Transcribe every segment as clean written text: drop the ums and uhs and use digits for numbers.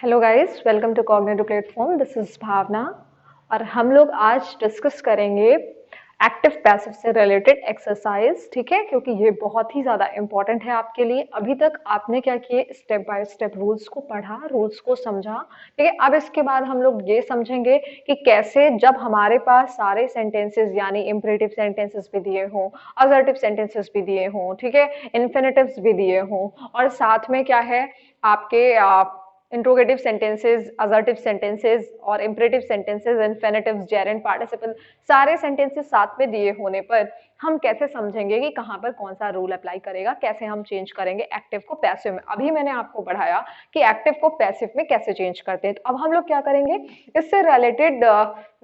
Hello guys, welcome to cognitive platform. This is Bhavana और हम लोग आज डिस्कस करेंगे एक्टिव पैसिव से रिलेटेड एक्सरसाइज। ठीक है, क्योंकि ये बहुत ही ज़्यादा इंपॉर्टेंट है आपके लिए। अभी तक आपने क्या किए, स्टेप बाय स्टेप रूल्स को पढ़ा, रूल्स को समझा। ठीक है, अब इसके बाद हम लोग ये समझेंगे कि कैसे जब हमारे पास सारे सेंटेंसेस यानी इम्परेटिव सेंटेंसेस भी दिए हों, असर्टिव सेंटेंसेस भी दिए हों, ठीक है, इन्फिनेटिव्स भी दिए हों, और साथ में क्या है आपके इंट्रोगेटिव सेंटेंसेस, असर्टिव सेंटेंसेस और imperative sentences, infinitives, gerund participle, सारे सेंटेंसेस साथ में दिए होने पर हम कैसे समझेंगे कि कहाँ पर कौन सा रूल अप्लाई करेगा, कैसे हम चेंज करेंगे एक्टिव को पैसिव में। अभी मैंने आपको पढ़ाया कि एक्टिव को पैसिव में कैसे चेंज करते हैं। तो अब हम लोग क्या करेंगे, इससे रिलेटेड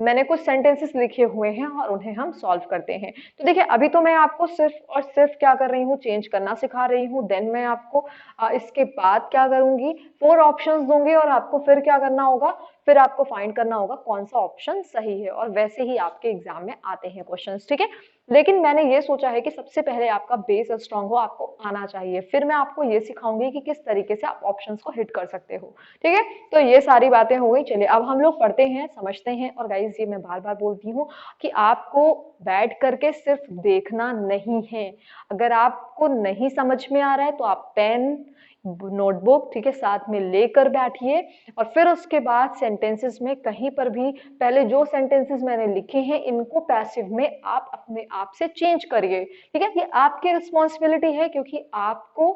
मैंने कुछ सेंटेंसेस लिखे हुए हैं और उन्हें हम सॉल्व करते हैं। तो देखिए, अभी तो मैं आपको सिर्फ और सिर्फ क्या कर रही हूँ, चेंज करना सिखा रही हूँ। देन मैं आपको इसके बाद क्या करूंगी, 4 ऑप्शंस दूंगी और आपको फिर क्या करना होगा, फिर आपको फाइंड करना होगा कौन सा ऑप्शन सही है। और वैसे ही आपके एग्जाम में आते हैं क्वेश्चंस। ठीक है, लेकिन मैंने ये सोचा है कि सबसे पहले आपका बेस स्ट्रांग हो, आपको आना चाहिए। फिर मैं आपको ये सिखाऊंगी कि किस तरीके से आप ऑप्शंस को हिट कर सकते हो। ठीक है, तो ये सारी बातें हो गई। चलिए अब हम लोग पढ़ते हैं, समझते हैं। और गाइस, ये मैं बार बार बोलती हूँ कि आपको बैठ करके सिर्फ देखना नहीं है। अगर आपको नहीं समझ में आ रहा है तो आप पेन, नोटबुक, ठीक है, साथ में लेकर बैठिए। और फिर उसके बाद सेंटेंसेस में कहीं पर भी पहले जो सेंटेंसेस मैंने लिखे हैं इनको पैसिव में आप अपने आप से चेंज करिए। ठीक है, ये आपकी रिस्पॉन्सिबिलिटी है क्योंकि आपको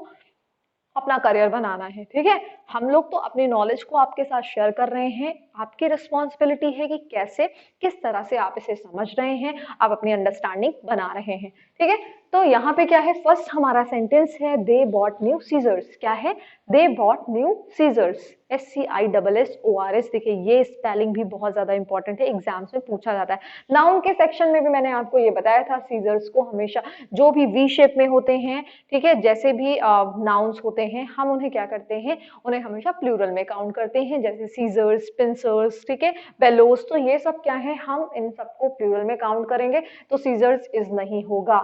अपना करियर बनाना है। ठीक है, हम लोग तो अपनी नॉलेज को आपके साथ शेयर कर रहे हैं। आपकी रिस्पॉन्सिबिलिटी है कि कैसे, किस तरह से आप इसे समझ रहे हैं, आप अपनी अंडरस्टैंडिंग बना रहे हैं। ठीक है, तो यहाँ पे क्या है, फर्स्ट हमारा सेंटेंस है दे बॉट न्यू सीजर्स। क्या है, they bought new scissors, SCISSORS। देखिए, ये स्पेलिंग भी बहुत ज्यादा इंपॉर्टेंट है, एग्जाम्स में पूछा जाता है। नाउन के सेक्शन में भी मैंने आपको ये बताया था, सीजर्स को हमेशा जो भी वी शेप में होते हैं, ठीक है, जैसे भी नाउन्स होते हैं, हम उन्हें क्या करते हैं, उन्हें हमेशा प्लूरल में काउंट करते हैं। जैसे सीजर्स, पिंसर्स, ठीक है, बेलोस, तो ये सब क्या है, हम इन सबको प्लूरल में काउंट करेंगे, तो सीजर्स इज नहीं होगा।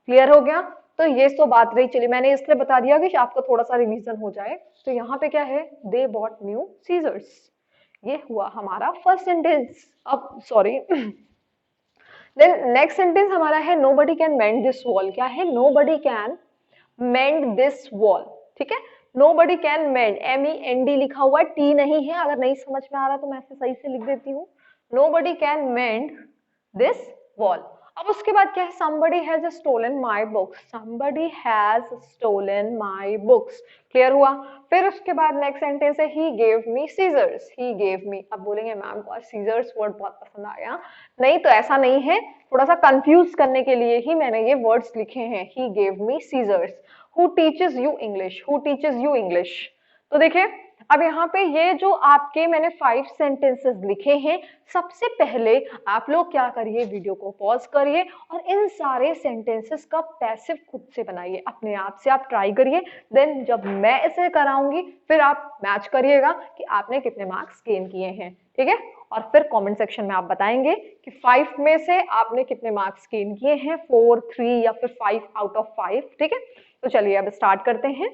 क्लियर हो गया? तो ये तो बात रही। चलिए, मैंने इसलिए बता दिया कि आपको थोड़ा सा रिवीजन हो जाए। तो यहाँ पे क्या है, दे बॉट न्यू सीजर्स, ये हुआ हमारा फर्स्ट सेंटेंस। अब सॉरी, देन नेक्स्ट सेंटेंस हमारा है nobody can mend this wall. क्या है, nobody can mend this wall. ठीक है, नोबडी कैन मेंड, MEND लिखा हुआ है, टी नहीं है। अगर नहीं समझ में आ रहा तो मैं ऐसे सही से लिख देती हूँ, nobody can mend this wall. अब उसके बाद क्या है, somebody has stolen my books, somebody has stolen my books। Clear हुआ? फिर उसके बाद नेक्स्ट सेंटेंस है he gave me scissors, he gave me। अब बोलेंगे मैम को scissors वर्ड बहुत पसंद आया। नहीं, तो ऐसा नहीं है, थोड़ा सा कंफ्यूज करने के लिए ही मैंने ये वर्ड्स लिखे हैं, he gave me scissors। who teaches you English, who teaches you English। तो देखिए, अब यहाँ पे ये जो आपके मैंने 5 सेंटेंसेस लिखे हैं, सबसे पहले आप लोग क्या करिए, वीडियो को पॉज करिए और इन सारे सेंटेंसेस का पैसिव खुद से बनाइए, अपने आप से आप ट्राई करिए। देन जब मैं इसे कराऊंगी फिर आप मैच करिएगा कि आपने कितने मार्क्स गेन किए हैं। ठीक है, और फिर कमेंट सेक्शन में आप बताएंगे कि 5 में से आपने कितने मार्क्स गेन किए हैं, 4, 3 या फिर 5 आउट ऑफ 5। ठीक है, तो चलिए अब स्टार्ट करते हैं।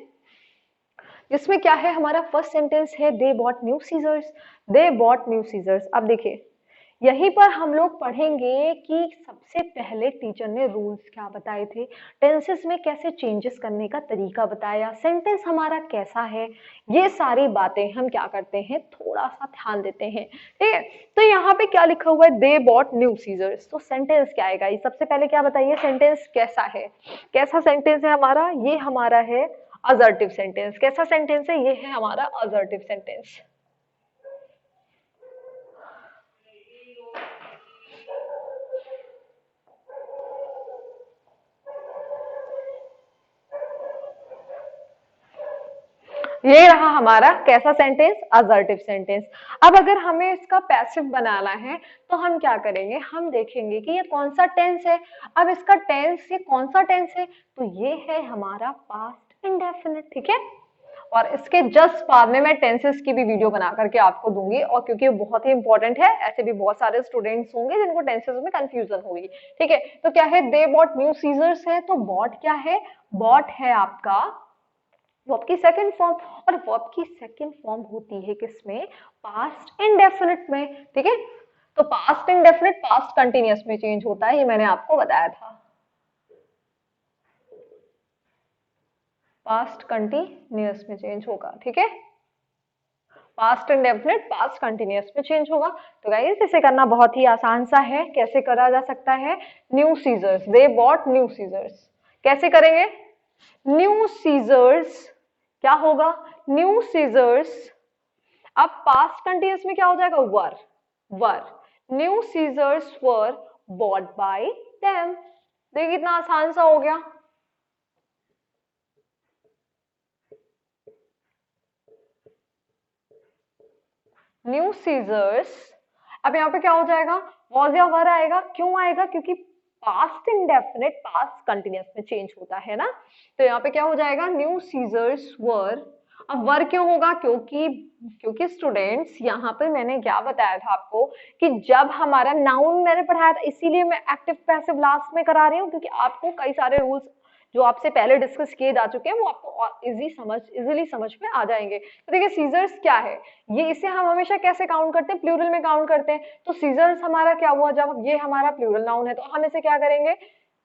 जिसमें क्या है, हमारा फर्स्ट सेंटेंस है they bought new scissors, they bought new scissors. अब देखिए, यहीं पर हम लोग पढ़ेंगे कि सबसे पहले टीचर ने रूल्स क्या बताए थे, टेंसेस में कैसे चेंजेस करने का तरीका बताया, सेंटेंस हमारा कैसा है, ये सारी बातें हम क्या करते हैं, थोड़ा सा ध्यान देते हैं। ठीक है, तो यहाँ पे क्या लिखा हुआ है, दे बॉट न्यू सीजर्स, तो सेंटेंस क्या आएगा, ये सबसे पहले क्या बताइए, सेंटेंस कैसा है, कैसा सेंटेंस है हमारा, ये हमारा है असर्टिव सेंटेंस। कैसा सेंटेंस है, ये है हमारा असर्टिव सेंटेंस। ये रहा हमारा कैसा सेंटेंस, असर्टिव सेंटेंस। अब अगर हमें इसका पैसिव बनाना है तो हम क्या करेंगे, हम देखेंगे कि ये कौन सा टेंस है। अब इसका टेंस, ये कौन सा टेंस है, तो ये है हमारा पास्ट इंडेफिनिट। ठीक है, और इसके जस्ट बाद में मैं टेंसेस की भी वीडियो बना करके आपको दूंगी, और क्योंकि वो बहुत ही इंपॉर्टेंट है, ऐसे भी बहुत सारे स्टूडेंट्स होंगे जिनको टेंसेस में कंफ्यूजन होगी। ठीक है, तो क्या है, दे बॉट न्यू सीजर्स है, तो बॉट क्या है, बॉट है आपका वर्ब की सेकंड फॉर्म, और वर्ब की सेकंड फॉर्म होती है किसमें, पास्ट इंडेफिनिट में, ठीक है। तो पास्ट इंडेफिनिट पास्ट कंटिन्यूअस में चेंज होता है, ये मैंने आपको बताया था, पास्ट कंटिन्यूअस में चेंज होगा, ठीक है। पास्ट इंडेफिनिट पास्ट कंटिन्यूअस में चेंज होगा। तो गाइस इसे करना बहुत ही आसान सा है, कैसे करा जा सकता है, new scissors, they bought new scissors, कैसे करेंगे, न्यू सीजर्स क्या होगा, न्यू सीजर्स, अब पास्ट कंटिन्यूअस में क्या हो जाएगा, were, were, new scissors were bought by them. देखिए कितना आसान सा हो गया। न्यू सीजर्स, अब यहाँ पे क्या हो जाएगा, वॉज या वर आएगा, क्यों आएगा, क्योंकि पास्ट इंडेफिनिट पास्ट कंटिन्यूअस में चेंज होता है ना, तो यहाँ पे क्या हो जाएगा, न्यू सीजर्स वर। अब वर क्यों होगा, क्योंकि क्योंकि स्टूडेंट्स यहाँ पे मैंने क्या बताया था आपको कि जब हमारा नाउन मैंने पढ़ाया था, इसीलिए मैं एक्टिव पैसिव लास्ट में करा रही हूँ, क्योंकि आपको कई सारे रूल्स जो आपसे पहले डिस्कस किए जा चुके हैं वो आपको इजीली समझ में आ जाएंगे। तो देखिए सीजर्स क्या है, ये इसे हम हमेशा कैसे काउंट करते हैं, प्लूरल में काउंट करते हैं। तो सीजर्स हमारा क्या हुआ, जब ये हमारा प्लूरल नाउन है तो हम इसे क्या करेंगे,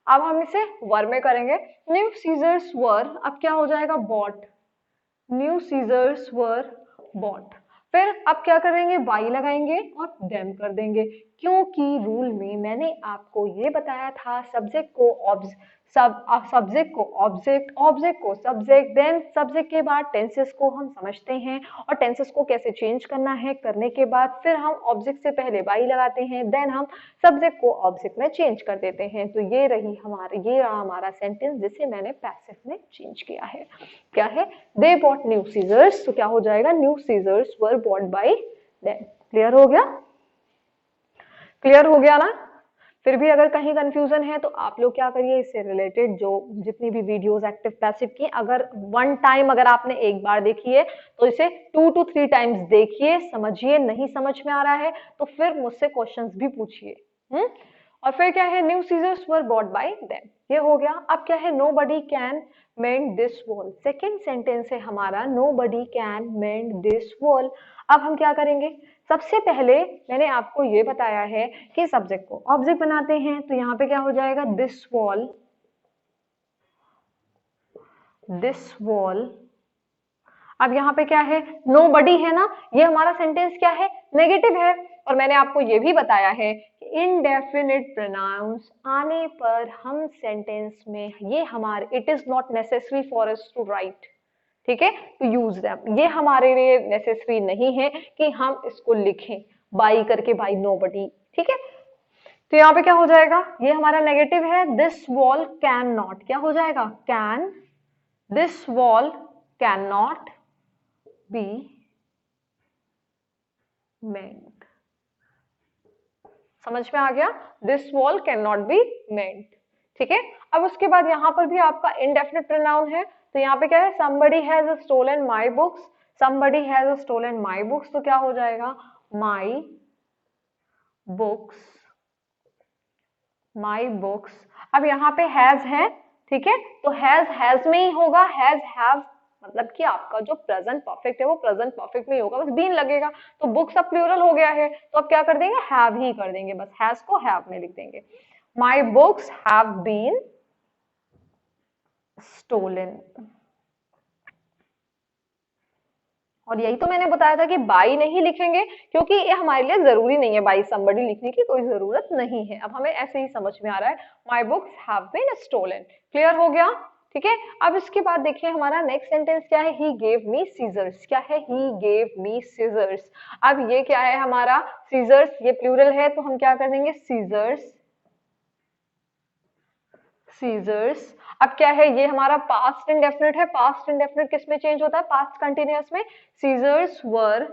अब हम इसे वर में करेंगे, न्यू सीजर्स वर, अब क्या हो जाएगा, bot, new scissors were bot. फिर अब क्या करेंगे, बाई लगाएंगे और देम कर देंगे, क्योंकि रूल में मैंने आपको ये बताया था सब्जेक्ट को सब्जेक्ट को ऑब्जेक्ट, ऑब्जेक्ट को सब्जेक्ट, देन सब्जेक्ट के बाद टेंसेस को हम समझते हैं और टेंसेस को कैसे चेंज करना है, करने के बाद फिर हम ऑब्जेक्ट से पहले बाई लगाते हैं, देन हम सब्जेक्ट को ऑब्जेक्ट में चेंज कर देते हैं। तो ये रहा हमारा सेंटेंस जिसे मैंने पैसिव में चेंज किया है, क्या है, दे बॉट न्यू सीजर्स, तो क्या हो जाएगा, new scissors were bought by them. Clear हो गया, क्लियर हो गया ना। फिर भी अगर कहीं कंफ्यूजन है तो आप लोग क्या करिए, इससे रिलेटेड जो जितनी भी वीडियोस एक्टिव पैसिव की, अगर वन टाइम अगर आपने एक बार देखी है तो इसे 2 to 3 टाइम्स देखिए, समझिए, नहीं समझ में आ रहा है तो फिर मुझसे क्वेश्चंस भी पूछिए। और फिर क्या है, new scissors were bought by them, ये हो गया। अब क्या है, nobody can mend this wall, second sentence है हमारा, nobody can mend this wall. अब हम क्या करेंगे, सबसे पहले मैंने आपको ये बताया है कि सब्जेक्ट को ऑब्जेक्ट बनाते हैं, तो यहाँ पे क्या हो जाएगा, दिस वॉल, दिस वॉल। अब यहाँ पे क्या है, नो बडी है ना, ये हमारा सेंटेंस क्या है, नेगेटिव है, और मैंने आपको ये भी बताया है कि इनडेफिनिट प्रोनाउंस आने पर हम सेंटेंस में ये हमारे, it is not necessary for us to write, ठीक है, टू यूज दैम, ये हमारे लिए नेसेसरी नहीं है कि हम इसको लिखें बाई करके, बाई नो बडी, ठीक है। तो यहाँ पे क्या हो जाएगा, ये हमारा नेगेटिव है, दिस वॉल कैन नॉट, क्या हो जाएगा, can, this wall can not be mend, समझ में आ गया, this wall can not be mend, ठीक है। अब उसके बाद यहाँ पर भी आपका इनडेफिनिट प्रोनाउन है, तो यहाँ पे क्या है, somebody has stolen my books, somebody has stolen my books, तो क्या हो जाएगा, my books, my books। अब यहाँ पे हैज है, ठीक है, तो हैज में ही होगा, हैज हैव, मतलब कि आपका जो प्रेजेंट परफेक्ट है वो प्रेजेंट परफेक्ट में ही होगा, बस बीन लगेगा, तो बुक्स अब प्लूरल हो गया है, तो अब क्या कर देंगे, हैव ही कर देंगे, बस हैज को हैव में लिख देंगे, my books have been stolen. और यही तो मैंने बताया था कि बाई नहीं लिखेंगे, क्योंकि ये हमारे लिए जरूरी नहीं है, बाई समबडी लिखने की कोई जरूरत नहीं है, अब हमें ऐसे ही समझ में आ रहा है, my books have been stolen, clear हो गया, ठीक है। अब इसके बाद देखिए हमारा नेक्स्ट सेंटेंस क्या है, ही गेव मी सीजर्स, क्या है, ही गेव मी सीजर्स। अब ये क्या है हमारा, सीजर्स, ये प्लूरल है तो हम क्या कर देंगे, सीजर्स, सीजर्स। अब क्या है, ये हमारा पास्ट इंडेफिनिट है, पास्ट इंडेफिनिट किस में चेंज होता है, पास्ट कंटिन्यूअस में, scissors were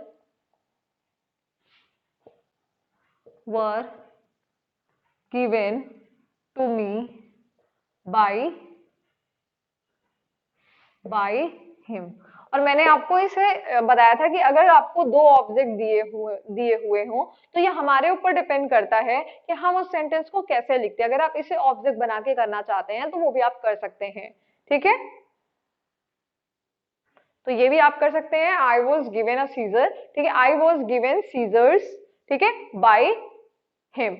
given to me by by him. और मैंने आपको इसे बताया था कि अगर आपको दो ऑब्जेक्ट दिए हुए हों तो ये हमारे ऊपर डिपेंड करता है कि हम उस सेंटेंस को कैसे लिखते हैं, अगर आप इसे ऑब्जेक्ट बना के करना चाहते हैं तो वो भी आप कर सकते हैं, ठीक है। तो ये भी आप कर सकते हैं, I was given a seizure, ठीक है, आई वॉज गिवन सीजर्स, ठीक है, बाय हिम।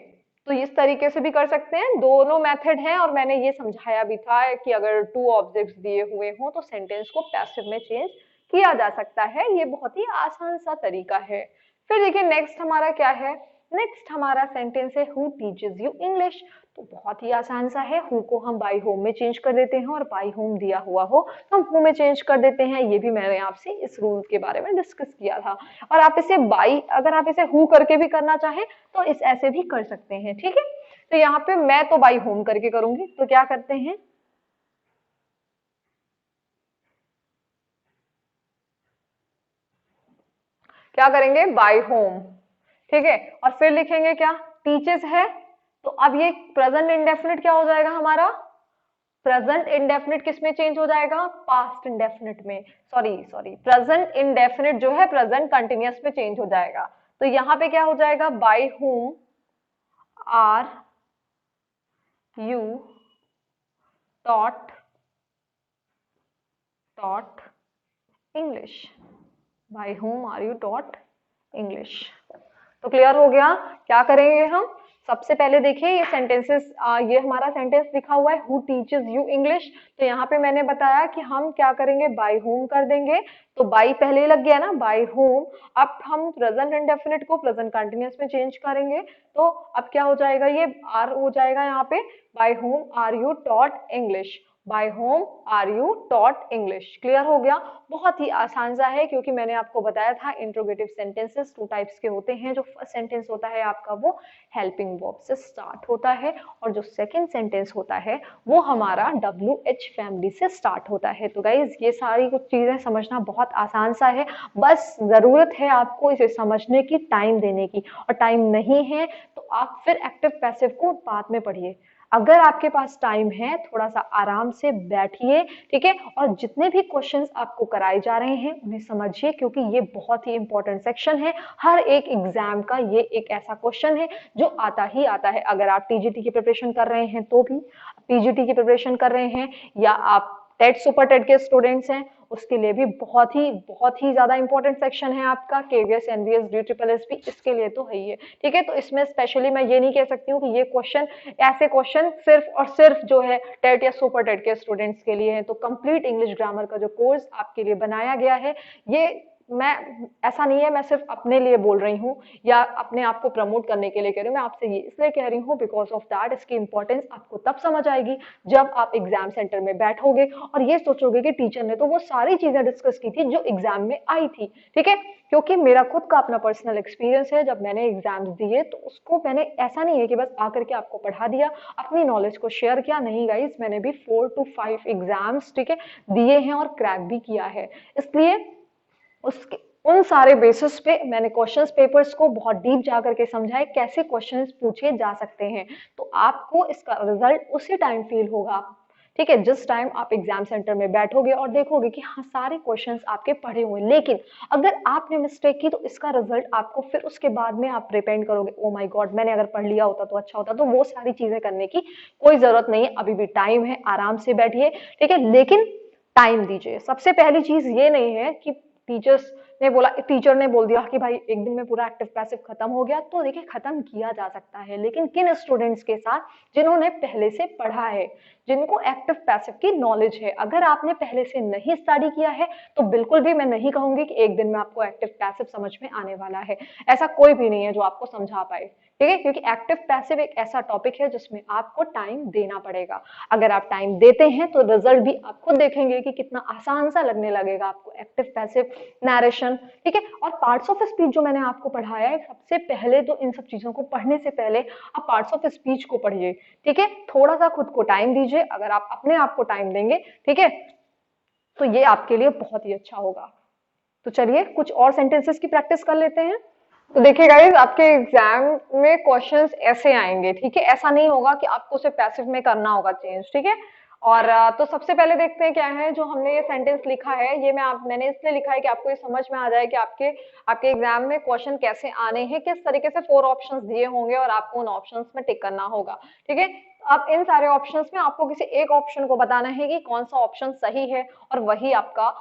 तो इस तरीके से भी कर सकते हैं, दोनों मेथड हैं, और मैंने ये समझाया भी था कि अगर टू ऑब्जेक्ट्स दिए हुए हों तो सेंटेंस को पैसिव में चेंज किया जा सकता है। ये बहुत ही आसान सा तरीका है। फिर देखिए नेक्स्ट हमारा क्या है, नेक्स्ट हमारा सेंटेंस है हु टीचेस यू इंग्लिश। तो बहुत ही आसान सा है, हु को हम बाई होम में चेंज कर देते हैं, और बाई होम दिया हुआ हो तो हम हु में चेंज कर देते हैं। ये भी मैंने आपसे इस रूल के बारे में डिस्कस किया था। और आप इसे बाई, अगर आप इसे हु करके भी करना चाहें तो इस ऐसे भी कर सकते हैं, ठीक है। तो यहाँ पे मैं तो बाई होम करके करूंगी, तो क्या करते हैं, क्या करेंगे, बाई होम, ठीक है। और फिर लिखेंगे क्या, टीचर्स है, तो अब ये प्रेजेंट इंडेफिनिट क्या हो जाएगा हमारा, प्रेजेंट इंडेफिनिट किस में चेंज हो जाएगा, पास्ट इंडेफिनिट में, सॉरी सॉरी, प्रेजेंट इंडेफिनिट जो है प्रेजेंट कंटिन्यूअस में चेंज हो जाएगा। तो यहाँ पे क्या हो जाएगा, by whom are you taught taught English, by whom are you taught English. तो क्लियर हो गया। क्या करेंगे हम, सबसे पहले देखिए ये सेंटेंसेस, ये हमारा सेंटेंस लिखा हुआ है हु टीचेस यू इंग्लिश। तो यहाँ पे मैंने बताया कि हम क्या करेंगे, बाय whom कर देंगे। तो बाय पहले ही लग गया ना, बाय whom। अब हम प्रेजेंट इंडेफिनिट को प्रेजेंट कंटिन्यूअस में चेंज करेंगे, तो अब क्या हो जाएगा, ये आर हो जाएगा यहाँ पे, by whom are you taught English, by whom are you taught English. Clear हो गया। बहुत ही आसान सा है, क्योंकि मैंने आपको बताया था इंट्रोगेटिव सेंटेंसेस टू टाइप्स के होते हैं। जो फर्स्ट सेंटेंस होता है आपका वो हेल्पिंग वर्ब से स्टार्ट होता है, और जो सेकंड सेंटेंस होता है वो हमारा WH फैमिली से स्टार्ट होता है। तो गाइज ये सारी कुछ चीजें समझना बहुत आसान सा है, बस जरूरत है आपको इसे समझने की, टाइम देने की। और टाइम नहीं है तो आप फिर एक्टिव पैसिव को बाद में पढ़िए। अगर आपके पास टाइम है, थोड़ा सा आराम से बैठिए, ठीक है, और जितने भी क्वेश्चंस आपको कराए जा रहे हैं उन्हें समझिए, क्योंकि ये बहुत ही इंपॉर्टेंट सेक्शन है। हर एक एग्जाम का ये एक ऐसा क्वेश्चन है जो आता ही आता है। अगर आप टीजीटी की प्रिपरेशन कर रहे हैं तो भी, पीजीटी की प्रिपरेशन कर रहे हैं, या आप टेट सुपर टेट के स्टूडेंट्स हैं उसके लिए भी बहुत ही ज्यादा इंपॉर्टेंट सेक्शन है आपका। KVS NVS D triple S भी इसके लिए तो है ही है, ठीक है। तो इसमें स्पेशली मैं ये नहीं कह सकती हूँ कि ये क्वेश्चन, ऐसे क्वेश्चन सिर्फ और सिर्फ जो है टेट या सुपर टेट के स्टूडेंट्स के लिए है। तो कंप्लीट इंग्लिश ग्रामर का जो कोर्स आपके लिए बनाया गया है, ये मैं, ऐसा नहीं है मैं सिर्फ अपने लिए बोल रही हूँ या अपने आप को प्रमोट करने के लिए कह रही हूँ, मैं आपसे ये इसलिए कह रही हूँ बिकॉज ऑफ दैट इसकी इंपॉर्टेंस आपको तब समझ आएगी जब आप एग्जाम सेंटर में बैठोगे और ये सोचोगे कि टीचर ने तो वो सारी चीजें डिस्कस की थी जो एग्जाम में आई थी, ठीक है। क्योंकि मेरा खुद का अपना पर्सनल एक्सपीरियंस है, जब मैंने एग्जाम्स दिए तो उसको मैंने, ऐसा नहीं है कि बस आकर के आपको पढ़ा दिया, अपनी नॉलेज को शेयर किया, नहीं गाइस, मैंने भी 4 to 5 एग्जाम्स, ठीक है, दिए हैं और क्रैक भी किया है। इसलिए उसके उन सारे बेसिस पे मैंने क्वेश्चंस पेपर्स को बहुत डीप जा करके समझा है कैसे क्वेश्चंस पूछे जा सकते हैं। तो आपको इसका रिजल्ट उसी टाइम फील होगा, ठीक है, जिस टाइम आप एग्जाम सेंटर में बैठोगे और देखोगे कि हाँ सारे क्वेश्चंस आपके पढ़े हुए। लेकिन अगर आपने मिस्टेक की तो इसका रिजल्ट आपको फिर उसके बाद में आप रिपेंट करोगे, ओ माय गॉड मैंने अगर पढ़ लिया होता तो अच्छा होता। तो वो सारी चीजें करने की कोई जरूरत नहीं है, अभी भी टाइम है, आराम से बैठिए, ठीक है, लेकिन टाइम दीजिए। सबसे पहली चीज ये नहीं है कि टीचर्स ने बोला, टीचर ने बोल दिया कि भाई एक दिन में पूरा एक्टिव पैसिव खत्म हो गया, तो देखिए खत्म किया जा सकता है, लेकिन किन स्टूडेंट्स के साथ, जिन्होंने पहले से पढ़ा है, जिनको एक्टिव पैसिव की नॉलेज है। अगर आपने पहले से नहीं स्टडी किया है तो बिल्कुल भी मैं नहीं कहूंगी कि एक दिन में आपको एक्टिव पैसिव समझ में आने वाला है। ऐसा कोई भी नहीं है जो आपको समझा पाए, ठीक है, क्योंकि एक्टिव पैसिव एक ऐसा टॉपिक है जिसमें आपको टाइम देना पड़ेगा। अगर आप टाइम देते हैं तो रिजल्ट भी आप खुद देखेंगे कि कितना आसान सा लगने लगेगा आपको एक्टिव पैसिव नरेशन, ठीक है। और पार्ट्स ऑफ स्पीच जो मैंने आपको पढ़ाया है, सबसे पहले तो इन सब चीजों को पढ़ने से पहले आप पार्ट्स ऑफ स्पीच को पढ़िए, ठीक है, थोड़ा सा खुद को टाइम दीजिए। अगर आप अपने आप को टाइम देंगे, ठीक है, तो ये आपके लिए बहुत ही अच्छा होगा। तो चलिए कुछ और सेंटेंसेस की प्रैक्टिस कर लेते हैं। तो देखिए गाइस, आपके एग्जाम में क्वेश्चंस ऐसे आएंगे, ठीक है, ऐसा नहीं होगा कि आपको सिर्फ पैसिव में करना होगा चेंज, ठीक है। और तो सबसे पहले देखते हैं क्या है जो हमने ये सेंटेंस लिखा है। ये मैंने इसलिए लिखा है कि आपको ये समझ में आ जाए कि आपके आपके एग्जाम में क्वेश्चन कैसे आने हैं, किस तरीके से 4 ऑप्शंस दिए होंगे और आपको उन ऑप्शंस में टिक करना होगा, ठीक है। अब इन सारे ऑप्शंस में आपको किसी एक ऑप्शन को बताना है कि कौन सा ऑप्शन सही है और वही आपका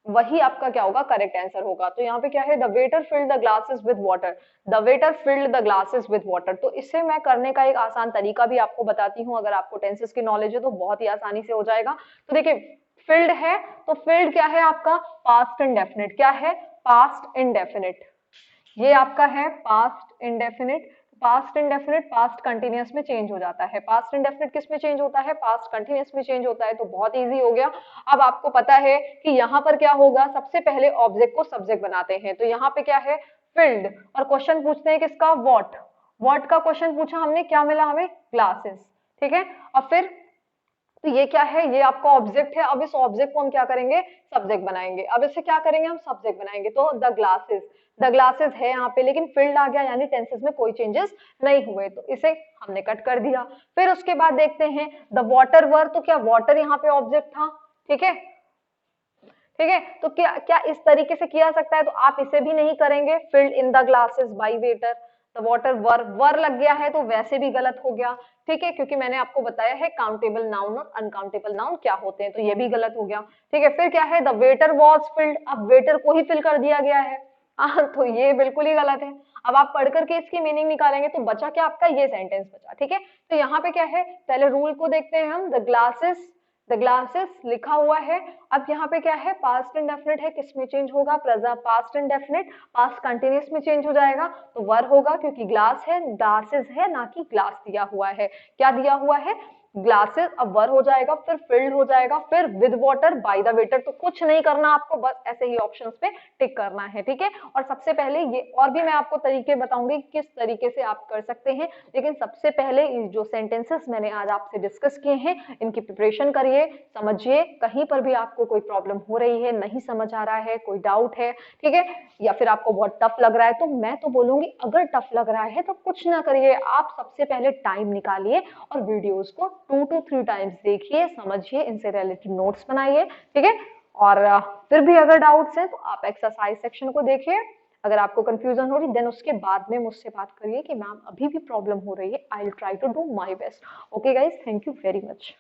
वही आपका क्या होगा, करेक्ट आंसर होगा। तो यहाँ पे क्या है, the waiter filled the glasses with water, the waiter filled the glasses with water. तो इससे मैं करने का एक आसान तरीका भी आपको बताती हूँ, अगर आपको टेंसेस की नॉलेज है तो बहुत ही आसानी से हो जाएगा। तो देखिए, फिल्ड है तो फिल्ड क्या है आपका, पास्ट इंडेफिनिट। क्या है, पास्ट इंडेफिनिट। ये आपका है past indefinite. Past indefinite past continuous में चेंज हो जाता है। पास्ट इंडेफिनिट किस में चेंज होता है, पास्ट कंटिन्यूअस में चेंज होता है। तो बहुत इजी हो गया। अब आपको पता है कि यहाँ पर क्या होगा, सबसे पहले ऑब्जेक्ट को सब्जेक्ट बनाते हैं। तो यहाँ पे क्या है, फिल्ड, और क्वेश्चन पूछते हैं किसका, व्हाट। व्हाट का क्वेश्चन पूछा हमने, क्या मिला हमें, ग्लासेस। ठीक है, और फिर तो ये क्या है, ये आपका ऑब्जेक्ट है। अब इस ऑब्जेक्ट को हम क्या करेंगे, सब्जेक्ट बनाएंगे। अब इसे क्या करेंगे, हम सब्जेक्ट बनाएंगे। तो द ग्लासेस है यहाँ पे, लेकिन फील्ड आ गया, यानी टेंसेस में कोई चेंजेस नहीं हुए, तो इसे हमने कट कर दिया। फिर उसके बाद देखते हैं द वाटर वर। तो क्या वाटर यहाँ पे ऑब्जेक्ट था, ठीक है। ठीक है, तो क्या क्या इस तरीके से किया सकता है, तो आप इसे भी नहीं करेंगे, filled in the glasses by waiter. The water were, were लग गया है तो वैसे भी गलत हो गया। ठीक है, क्योंकि मैंने आपको बताया है काउंटेबल नाउन और अनकाउंटेबल नाउन क्या होते हैं, तो ये भी गलत हो गया। ठीक है, फिर क्या है, द वेटर वॉज फिल्ड। अब वेटर को ही फिल कर दिया गया है। तो ये बिल्कुल ही गलत है। अब आप पढ़ करके इसकी मीनिंग निकालेंगे तो बचा क्या आपका, ये सेंटेंस बचा। ठीक है, तो यहाँ पे क्या है, पहले रूल को देखते हैं हम। द ग्लासेस लिखा हुआ है। अब यहाँ पे क्या है, पास्ट इंडेफिनिट है, किसमें चेंज होगा, present past indefinite past continuous में चेंज हो जाएगा। तो वर होगा, क्योंकि ग्लास है, ग्लासेस है, ना कि ग्लास दिया हुआ है। क्या दिया हुआ है, ग्लासेस। अब वर हो जाएगा, फिर फिल्ड हो जाएगा, फिर with water by the waiter. तो कुछ नहीं करना आपको, बस ऐसे ही ऑप्शंस पे टिक करना है। ठीक है, और सबसे पहले ये, और भी मैं आपको तरीके बताऊंगी किस तरीके से आप कर सकते हैं, लेकिन सबसे पहले जो सेंटेंसेस मैंने आज आपसे डिस्कस किए हैं, इनकी प्रिपरेशन करिए, समझिए। कहीं पर भी आपको कोई प्रॉब्लम हो रही है, नहीं समझ आ रहा है, कोई डाउट है, ठीक है, या फिर आपको बहुत टफ लग रहा है, तो मैं तो बोलूंगी अगर टफ लग रहा है तो कुछ ना करिए, आप सबसे पहले टाइम निकालिए और वीडियोस को 2 to 3 टाइम्स देखिए, समझिए, इनसे रिलेटेड नोट्स बनाइए। ठीक है, और फिर भी अगर डाउट्स हैं तो आप एक्सरसाइज सेक्शन को देखिए। अगर आपको कंफ्यूजन हो रही, देन उसके बाद में मुझसे बात करिए कि मैम अभी भी प्रॉब्लम हो रही है, I will try to do my best. Okay guys, thank you very much.